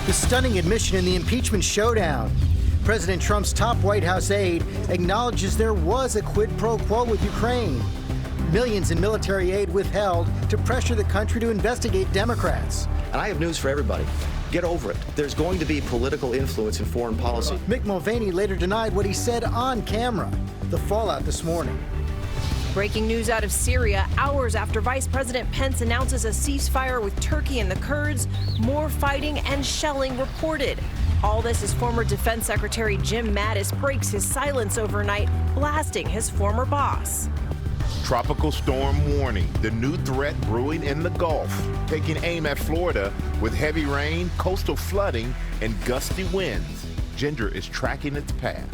The stunning admission in the impeachment showdown. President Trump's top White House aide acknowledges there was a quid pro quo with Ukraine. Millions in military aid withheld to pressure the country to investigate Democrats. And I have news for everybody. Get over it. There's going to be political influence in foreign policy. Mick Mulvaney later denied what he said on camera. The fallout this morning. Breaking news out of Syria, hours after Vice President Pence announces a ceasefire with Turkey and the Kurds, more fighting and shelling reported. All this as former Defense Secretary Jim Mattis breaks his silence overnight, blasting his former boss. Tropical storm warning, the new threat brewing in the Gulf, taking aim at Florida with heavy rain, coastal flooding, and gusty winds. Ginger is tracking its path.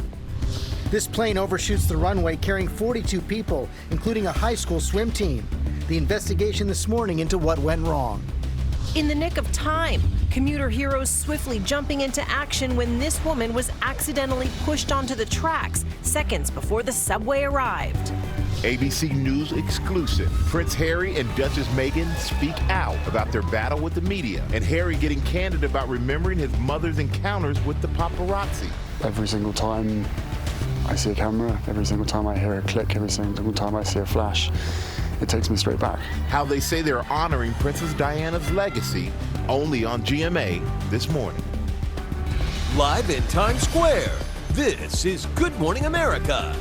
This plane overshoots the runway carrying 42 people, including a high school swim team. The investigation this morning into what went wrong. In the nick of time, commuter heroes swiftly jumping into action when this woman was accidentally pushed onto the tracks seconds before the subway arrived. ABC News exclusive. Prince Harry and Duchess Meghan speak out about their battle with the media, and Harry getting candid about remembering his mother's encounters with the paparazzi. Every single time I see a camera, every single time I hear a click, every single time I see a flash, it takes me straight back. How they say they're honoring Princess Diana's legacy, only on GMA this morning. Live in Times Square, this is Good Morning America.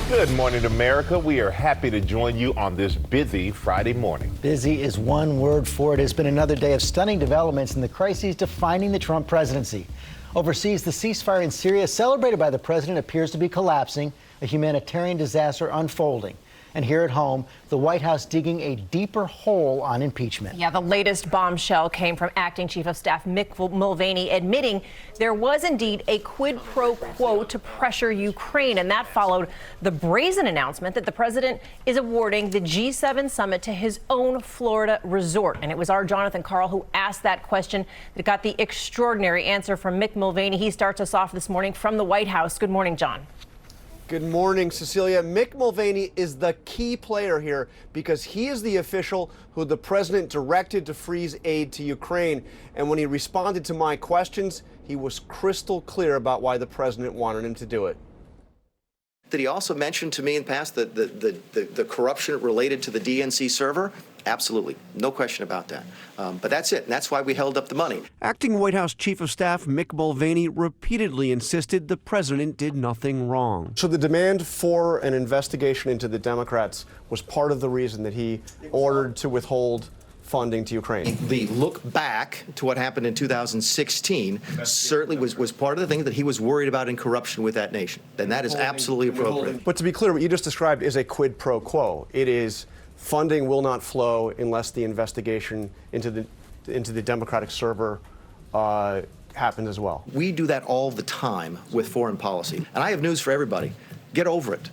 Good morning, America. We are happy to join you on this busy Friday morning. Busy is one word for it. It's been another day of stunning developments in the crises defining the Trump presidency. Overseas, the ceasefire in Syria, celebrated by the president, appears to be collapsing, a humanitarian disaster unfolding. And here at home, the White House digging a deeper hole on impeachment. Yeah, the latest bombshell came from Acting Chief of Staff Mick Mulvaney admitting there was indeed a quid pro quo to pressure Ukraine. And that followed the brazen announcement that the president is awarding the G7 summit to his own Florida resort. And it was our Jonathan Karl who asked that question that got the extraordinary answer from Mick Mulvaney. He starts us off this morning from the White House. Good morning, John. Good morning, Cecilia. Mick Mulvaney is the key player here because he is the official who the president directed to freeze aid to Ukraine. And when he responded to my questions, he was crystal clear about why the president wanted him to do it. Did he also mention to me in the past the corruption related to the DNC server? Absolutely. No question about that. But that's it. And that's why we held up the money. Acting White House Chief of Staff Mick Mulvaney repeatedly insisted the president did nothing wrong. So the demand for an investigation into the Democrats was part of the reason that he ordered to withhold funding to Ukraine. The look back to what happened in 2016 certainly was part of the thing that he was worried about in corruption with that nation. And that is absolutely appropriate. But to be clear, what you just described is a quid pro quo. It is funding will not flow unless the investigation into the Democratic server happens as well. We do that all the time with foreign policy. And I have news for everybody. Get over it.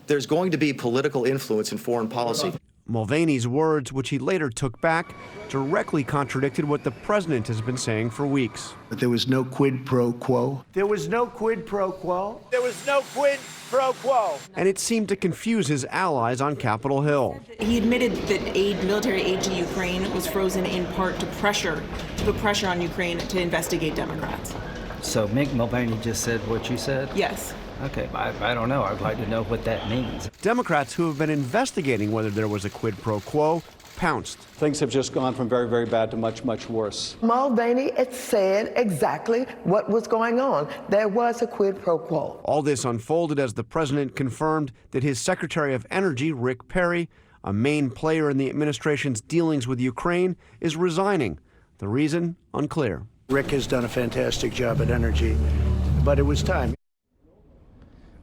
There's going to be political influence in foreign policy. Mulvaney's words, which he later took back, directly contradicted what the president has been saying for weeks. But there was no quid pro quo. There was no quid pro quo. There was no quid pro quo. And it seemed to confuse his allies on Capitol Hill. He admitted that military aid to Ukraine was frozen in part to put pressure on Ukraine to investigate Democrats. So Mick Mulvaney just said what you said? Yes. Okay, I don't know. I'd like to know what that means. Democrats who have been investigating whether there was a quid pro quo pounced. Things have just gone from very, very bad to much, much worse. Mulvaney had said exactly what was going on. There was a quid pro quo. All this unfolded as the president confirmed that his Secretary of Energy, Rick Perry, a main player in the administration's dealings with Ukraine, is resigning. The reason, unclear. Rick has done a fantastic job at energy, but it was time.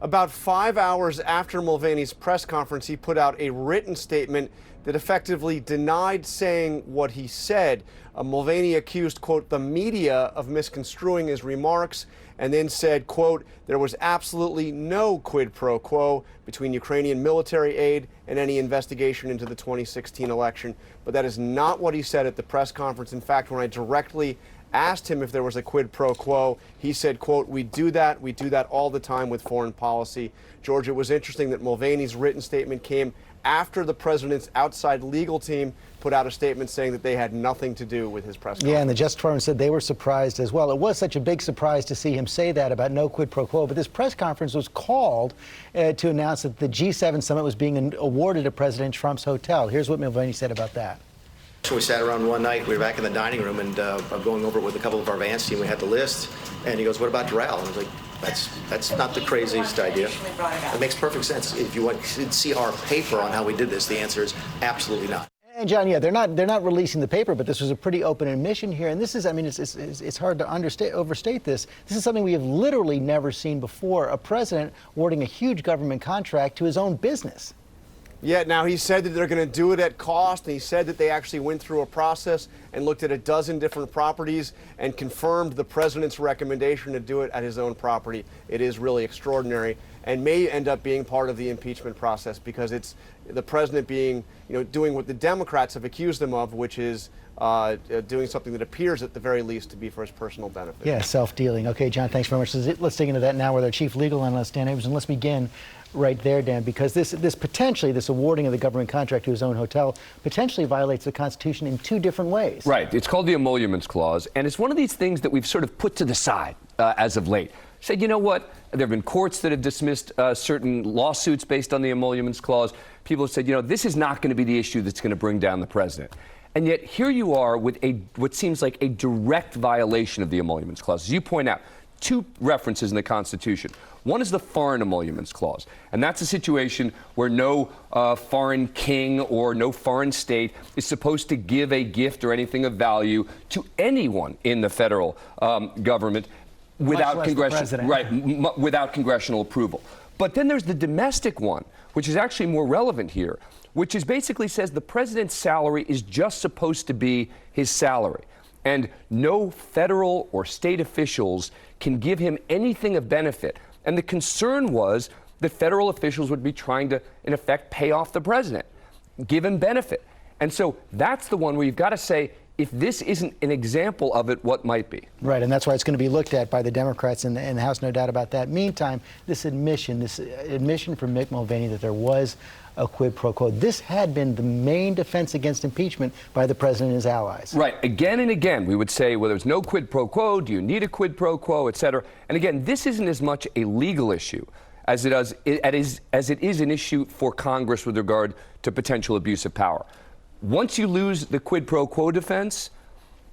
About 5 hours after Mulvaney's press conference, he put out a written statement that effectively denied saying what he said. Mulvaney accused, quote, the media of misconstruing his remarks, and then said, quote, there was absolutely no quid pro quo between Ukrainian military aid and any investigation into the 2016 election. But that is not what he said at the press conference. In fact, when I directly asked him if there was a quid pro quo, he said, quote, we do that all the time with foreign policy. George, it was interesting that Mulvaney's written statement came after the president's outside legal team put out a statement saying that they had nothing to do with his press conference. Yeah, and the Justice Department said they were surprised as well. It was such a big surprise to see him say that about no quid pro quo, but this press conference was called to announce that the G7 summit was being awarded at President Trump's hotel. Here's what Mulvaney said about that. So we sat around one night, we were back in the dining room, and I'm going over it with a couple of our Vance team. We had the list, and he goes, "What about Doral?" And I was like, that's not the craziest idea. It makes perfect sense. If you want to see our paper on how we did this, the answer is absolutely not. And John, yeah, they're not releasing the paper, but this was a pretty open admission here. And this is, I mean, it's hard to overstate this. This is something we have literally never seen before, a president awarding a huge government contract to his own business. Yeah, now he said that they're going to do it at cost, and he said that they actually went through a process and looked at a dozen different properties and confirmed the president's recommendation to do it at his own property. It is really extraordinary and may end up being part of the impeachment process because it's the president being, doing what the Democrats have accused him of, which is doing something that appears at the very least to be for his personal benefit. Yeah, self-dealing. Okay, John, thanks very much. Let's dig into that now with our chief legal analyst, Dan Abrams, and let's begin right there, Dan, because this awarding of the government contract to his own hotel potentially violates the Constitution in two different ways. Right. It's called the Emoluments Clause, and it's one of these things that we've sort of put to the side as of late. Said, you know what? There have been courts that have dismissed certain lawsuits based on the Emoluments Clause. People have said, this is not going to be the issue that's going to bring down the president. And yet here you are with what seems like a direct violation of the Emoluments Clause. As you point out, two references in the Constitution. One is the Foreign Emoluments Clause, and that's a situation where no foreign king or no foreign state is supposed to give a gift or anything of value to anyone in the federal government without without congressional approval. But then there's the domestic one, which is actually more relevant here, which is basically says the president's salary is just supposed to be his salary. And no federal or state officials can give him anything of benefit. And the concern was that federal officials would be trying to, in effect, pay off the president, give him benefit. And so that's the one where you've got to say, if this isn't an example of it, what might be? Right, and that's why it's going to be looked at by the Democrats in the House, no doubt about that. Meantime, this admission from Mick Mulvaney that there was a quid pro quo. This had been the main defense against impeachment by the president and his allies. Right. Again and again, we would say, well, there's no quid pro quo. Do you need a quid pro quo, et cetera? And again, this isn't as much a legal issue as it is an issue for Congress with regard to potential abuse of power. Once you lose the quid pro quo defense,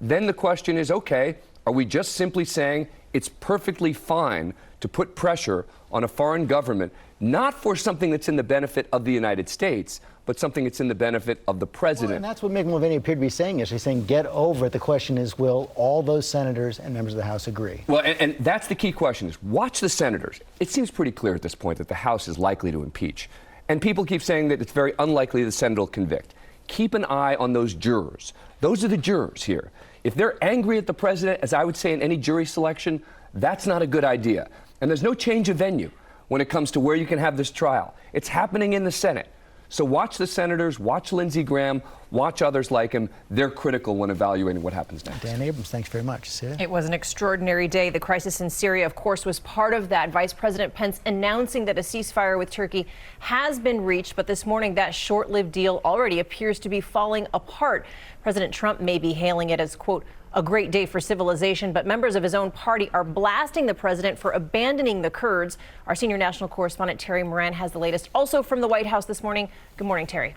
then the question is, okay, are we just simply saying it's perfectly fine to put pressure on a foreign government, not for something that's in the benefit of the United States, but something that's in the benefit of the president? Well, and that's what Mick Mulvaney appeared to be saying yesterday. He's saying, get over it. The question is, will all those senators and members of the House agree? Well, and that's the key question is, watch the senators. It seems pretty clear at this point that the House is likely to impeach. And people keep saying that it's very unlikely the Senate will convict. Keep an eye on those jurors. Those are the jurors here. If they're angry at the president, as I would say in any jury selection, that's not a good idea. And there's no change of venue when it comes to where you can have this trial. It's happening in the Senate. So watch the senators, watch Lindsey Graham, watch others like him. They're critical when evaluating what happens next. Dan Abrams, thanks very much. See ya. It was an extraordinary day. The crisis in Syria, of course, was part of that. Vice President Pence announcing that a ceasefire with Turkey has been reached, but this morning that short-lived deal already appears to be falling apart. President Trump may be hailing it as, quote, a great day for civilization, but members of his own party are blasting the president for abandoning the Kurds. Our senior national correspondent Terry Moran has the latest also from the White House this morning. Good morning, Terry.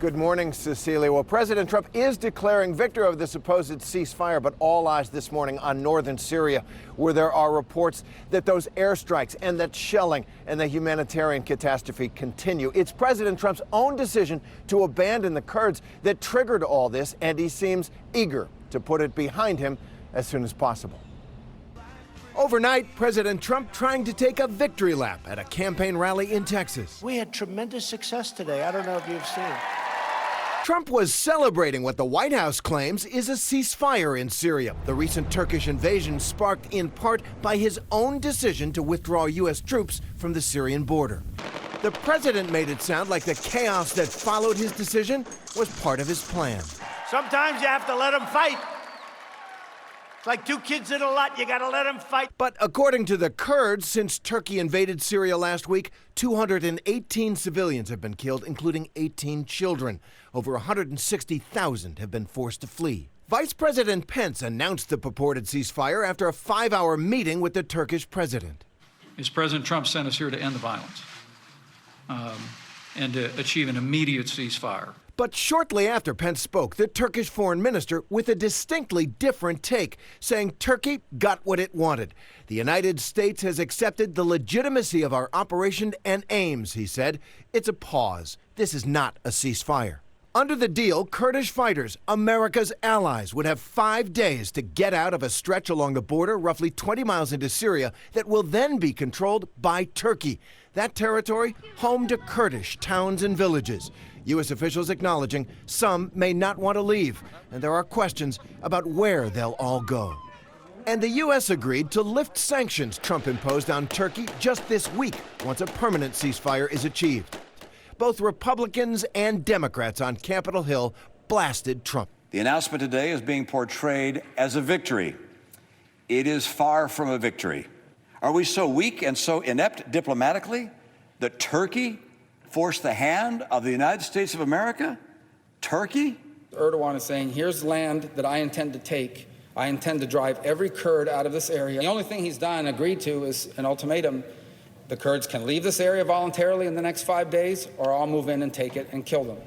Good morning, Cecilia. Well, President Trump is declaring victory over the supposed ceasefire, but all eyes this morning on northern Syria, where there are reports that those airstrikes and that shelling and the humanitarian catastrophe continue. It's President Trump's own decision to abandon the Kurds that triggered all this, and he seems eager to put it behind him as soon as possible. Overnight, President Trump trying to take a victory lap at a campaign rally in Texas. We had tremendous success today. I don't know if you've seen. Trump was celebrating what the White House claims is a ceasefire in Syria. The recent Turkish invasion sparked in part by his own decision to withdraw U.S. troops from the Syrian border. The president made it sound like the chaos that followed his decision was part of his plan. Sometimes you have to let them fight. It's like two kids in a lot. You got to let them fight. But according to the Kurds, since Turkey invaded Syria last week, 218 civilians have been killed, including 18 children. Over 160,000 have been forced to flee. Vice President Pence announced the purported ceasefire after a 5-hour meeting with the Turkish president. Is President Trump sent us here to end the violence and to achieve an immediate ceasefire. But shortly after Pence spoke, the Turkish foreign minister with a distinctly different take, saying Turkey got what it wanted. The United States has accepted the legitimacy of our operation and aims, he said. It's a pause. This is not a ceasefire. Under the deal, Kurdish fighters, America's allies, would have 5 days to get out of a stretch along the border roughly 20 miles into Syria that will then be controlled by Turkey. That territory, home to Kurdish towns and villages. U.S. officials acknowledging some may not want to leave, and there are questions about where they'll all go. And the U.S. agreed to lift sanctions Trump imposed on Turkey just this week once a permanent ceasefire is achieved. Both Republicans and Democrats on Capitol Hill blasted Trump. The announcement today is being portrayed as a victory. It is far from a victory. Are we so weak and so inept diplomatically that Turkey forced the hand of the United States of America? Turkey? Erdogan is saying, here's land that I intend to take. I intend to drive every Kurd out of this area. The only thing he's done, agreed to, is an ultimatum. The Kurds can leave this area voluntarily in the next 5 days, or I'll move in and take it and kill them.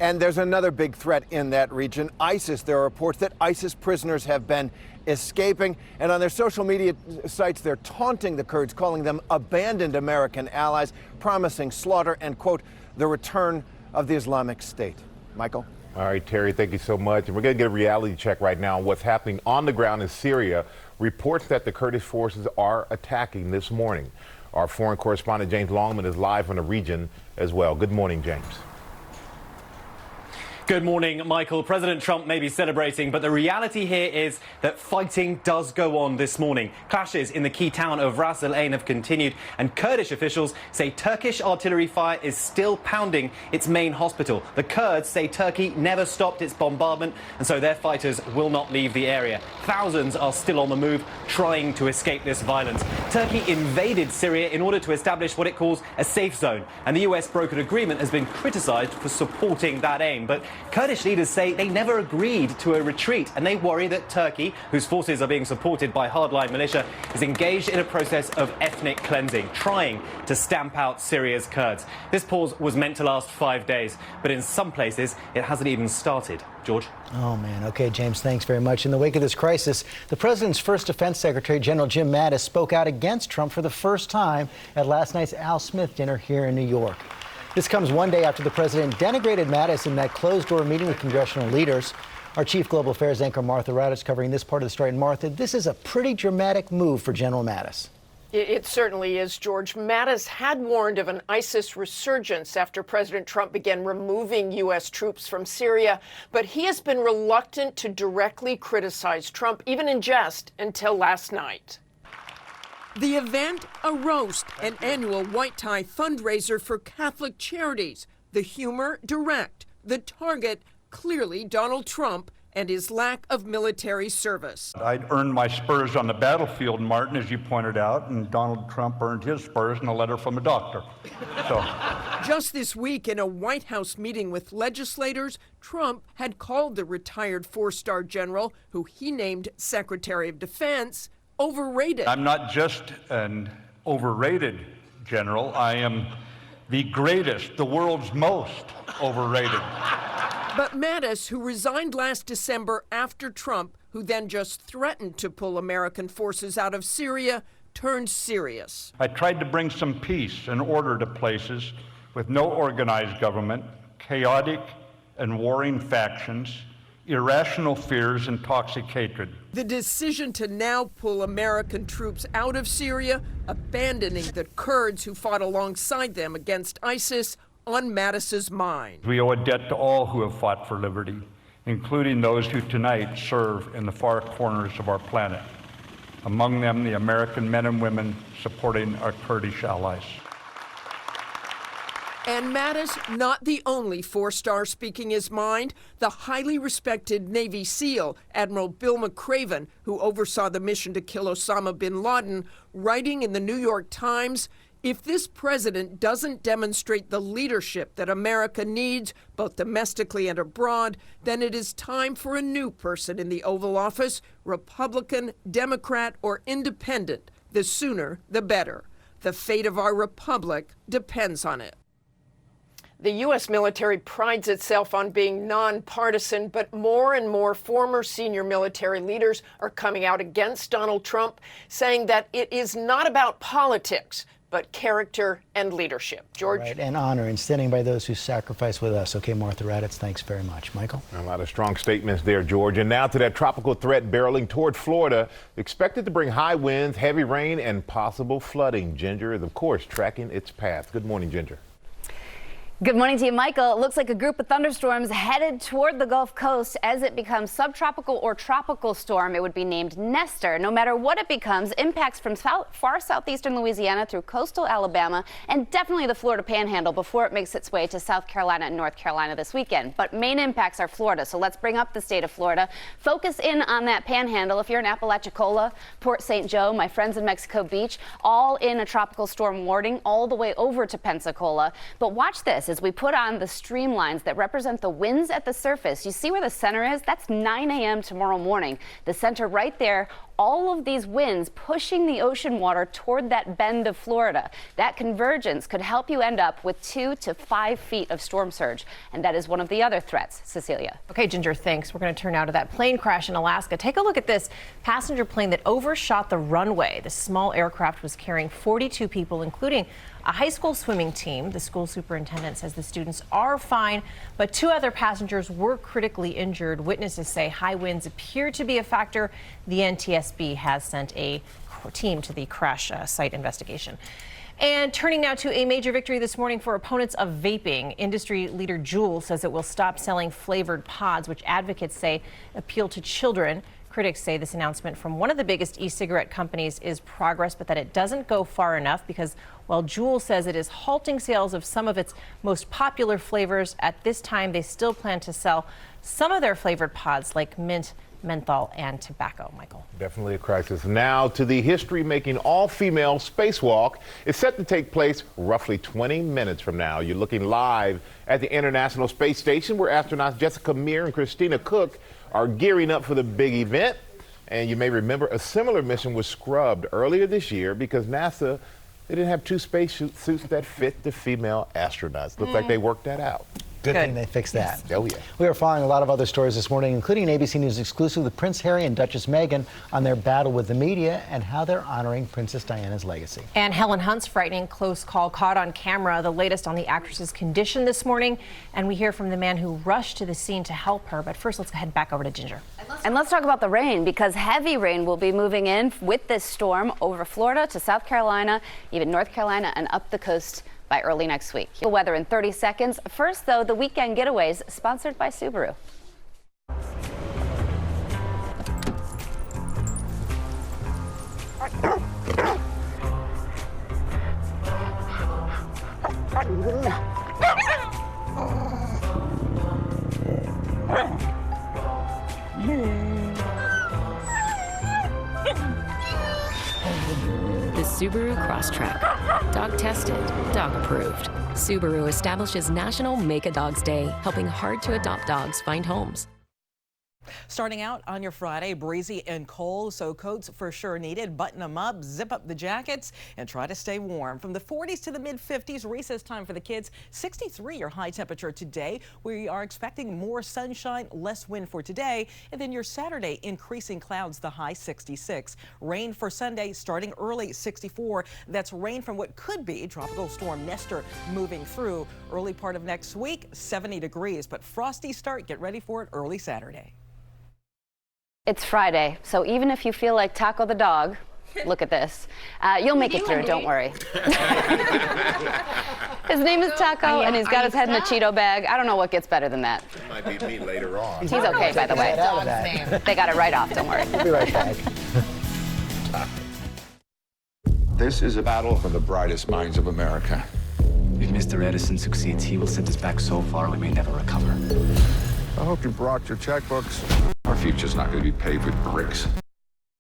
And there's another big threat in that region, ISIS. There are reports that ISIS prisoners have been escaping, and on their social media sites, they're taunting the Kurds, calling them abandoned American allies, promising slaughter and, quote, the return of the Islamic State. Michael? All right, Terry, thank you so much. And we're going to get a reality check right now on what's happening on the ground in Syria. Reports that the Kurdish forces are attacking this morning. Our foreign correspondent, James Longman, is live from the region as well. Good morning, James. Good morning, Michael. President Trump may be celebrating, but the reality here is that fighting does go on this morning. Clashes in the key town of Ras Al Ain have continued, and Kurdish officials say Turkish artillery fire is still pounding its main hospital. The Kurds say Turkey never stopped its bombardment, and so their fighters will not leave the area. Thousands are still on the move, trying to escape this violence. Turkey invaded Syria in order to establish what it calls a safe zone, and the US brokered agreement has been criticized for supporting that aim. But Kurdish leaders say they never agreed to a retreat, and they worry that Turkey, whose forces are being supported by hardline militia, is engaged in a process of ethnic cleansing, trying to stamp out Syria's Kurds. This pause was meant to last 5 days, but in some places it hasn't even started. George? Oh, man. Okay, James, thanks very much. In the wake of this crisis, the president's first defense secretary, General Jim Mattis, spoke out against Trump for the first time at last night's Al Smith dinner here in New York. This comes one day after the president denigrated Mattis in that closed-door meeting with congressional leaders. Our chief global affairs anchor, Martha Rowett, is covering this part of the story. And Martha, this is a pretty dramatic move for General Mattis. It certainly is, George. Mattis had warned of an ISIS resurgence after President Trump began removing U.S. troops from Syria, but he has been reluctant to directly criticize Trump, even in jest, until last night. The event, a roast, an annual white tie fundraiser for Catholic charities. The humor, direct. The target, clearly Donald Trump and his lack of military service. I'd earned my spurs on the battlefield, Martin, as you pointed out, and Donald Trump earned his spurs in a letter from a doctor. So. Just this week, in a White House meeting with legislators, Trump had called the retired four-star general, who he named Secretary of Defense, overrated. I'm not just an overrated general. I am the greatest, the world's most overrated. But Mattis, who resigned last December after Trump, who then just threatened to pull American forces out of Syria, turned serious. I tried to bring some peace and order to places with no organized government, chaotic and warring factions, irrational fears and toxic hatred. The decision to now pull American troops out of Syria, abandoning the Kurds who fought alongside them against ISIS, on Mattis's mind. We owe a debt to all who have fought for liberty, including those who tonight serve in the far corners of our planet. Among them, the American men and women supporting our Kurdish allies. And Mattis, not the only four-star speaking his mind. The highly respected Navy SEAL, Admiral Bill McCraven, who oversaw the mission to kill Osama bin Laden, writing in the New York Times, if this president doesn't demonstrate the leadership that America needs, both domestically and abroad, then it is time for a new person in the Oval Office, Republican, Democrat, or Independent. The sooner, the better. The fate of our republic depends on it. The U.S. military prides itself on being nonpartisan, but more and more former senior military leaders are coming out against Donald Trump, saying that it is not about politics, but character and leadership. George? Right, and honor, and standing by those who sacrifice with us. Okay, Martha Raddatz, thanks very much. Michael? A lot of strong statements there, George. And now to that tropical threat barreling toward Florida, expected to bring high winds, heavy rain, and possible flooding. Ginger is, of course, tracking its path. Good morning, Ginger. Good morning to you, Michael. It looks like a group of thunderstorms headed toward the Gulf Coast as it becomes subtropical or tropical storm. It would be named Nestor. No matter what it becomes, impacts from far southeastern Louisiana through coastal Alabama and definitely the Florida Panhandle before it makes its way to South Carolina and North Carolina this weekend. But main impacts are Florida, so let's bring up the state of Florida. Focus in on that Panhandle. If you're in Apalachicola, Port St. Joe, my friends in Mexico Beach, all in a tropical storm warning all the way over to Pensacola. But watch this. As we put on the streamlines that represent the winds at the surface, you see where the center is? That's 9 a.m. tomorrow morning. The center right there, all of these winds pushing the ocean water toward that bend of Florida. That convergence could help you end up with 2 to 5 feet of storm surge. And that is one of the other threats. Cecilia. Okay, Ginger, thanks. We're going to turn now to that plane crash in Alaska. Take a look at this passenger plane that overshot the runway. The small aircraft was carrying 42 people, including a high school swimming team. The school superintendent says the students are fine, but 2 other passengers were critically injured. Witnesses say high winds appear to be a factor. The NTSB has sent a team to the crash site investigation. And turning now to a major victory this morning for opponents of vaping. Industry leader Juul says it will stop selling flavored pods, which advocates say appeal to children. Critics say this announcement from one of the biggest e-cigarette companies is progress, but that it doesn't go far enough because while Juul says it is halting sales of some of its most popular flavors, at this time they still plan to sell some of their flavored pods like mint, menthol, and tobacco. Michael. Definitely a crisis. Now to the history-making all-female spacewalk. It's set to take place roughly 20 minutes from now. You're looking live at the International Space Station where astronauts Jessica Meir and Christina Cook are gearing up for the big event. And you may remember a similar mission was scrubbed earlier this year because NASA, they didn't have 2 space suits that fit the female astronauts. Looks like they worked that out. Good thing they fixed that. Yes. Oh, yeah. We are following a lot of other stories this morning, including an ABC News exclusive with Prince Harry and Duchess Meghan on their battle with the media and how they're honoring Princess Diana's legacy. And Helen Hunt's frightening close call caught on camera, the latest on the actress's condition this morning. And we hear from the man who rushed to the scene to help her. But first, let's head back over to Ginger. And let's talk about the rain, because heavy rain will be moving in with this storm over Florida to South Carolina, even North Carolina, and up the coast by early next week. The weather in 30 seconds. First, though, the weekend getaways sponsored by Subaru. The Subaru Crosstrek. Dog tested, dog approved. Subaru establishes National Make a Dog's Day, helping hard-to-adopt dogs find homes. Starting out on your Friday, breezy and cold, so coats for sure needed. Button them up, zip up the jackets, and try to stay warm. From the 40s to the mid-50s, recess time for the kids. 63 your high temperature today. We are expecting more sunshine, less wind for today. And then your Saturday, increasing clouds, the high 66. Rain for Sunday, starting early 64. That's rain from what could be Tropical Storm Nestor moving through. Early part of next week, 70 degrees, but frosty start. Get ready for it early Saturday. It's Friday, so even if you feel like Taco the dog, look at this. You'll make it through, don't worry. His name is Taco, and he's got his head in a Cheeto bag. I don't know what gets better than that. It might be me later on. He's okay, by the way. They got it right off, don't worry. We'll be right back. This is a battle for the brightest minds of America. If Mr. Edison succeeds, he will set us back so far we may never recover. I hope you brought your checkbooks. Our future's not going to be paved with bricks.